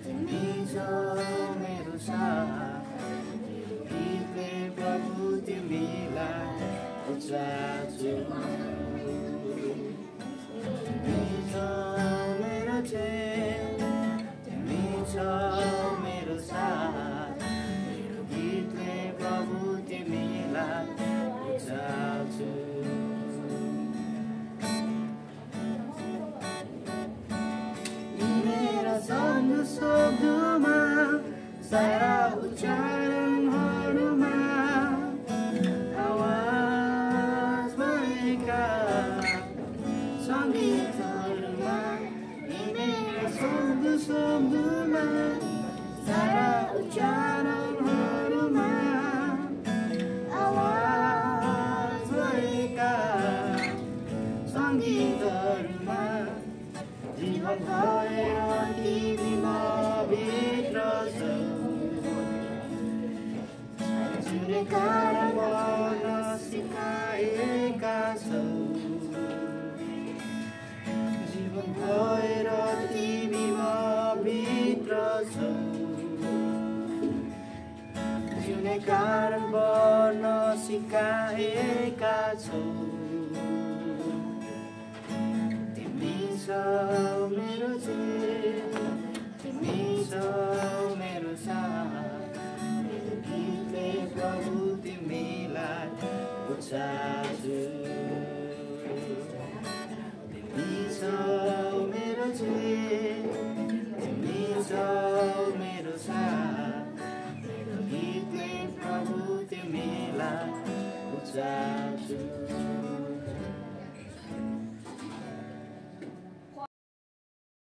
तिमी छौ मेरो साथ मेरो गीतले प्रभु तिमीलाई उचाल्छु तिमी छौ मेरो चेन तिमी छौ मेरो साथ मेरो गीतले प्रभु तिमीलाई उचाल्छु शब्द शब्दमा सारा उच्चारणहरूमा आवाज भएका सङ्गीतहरूमा मेरा शब्द शब्दमा सारा उच्चारणहरूमा आवाज भएका सङ्गीतहरूमा जीवन भएर तिमी मभित्र छौ जुनै कारण गर्न सिकाएका छौ जीवन भएर तिमी मभित्र छौ जुनै कारण बन्न सिकाएका छौ मेरो चेन तिमी छौ मेरो साथ मेरो गीतले प्रभु तिमीलाई उचाल्छु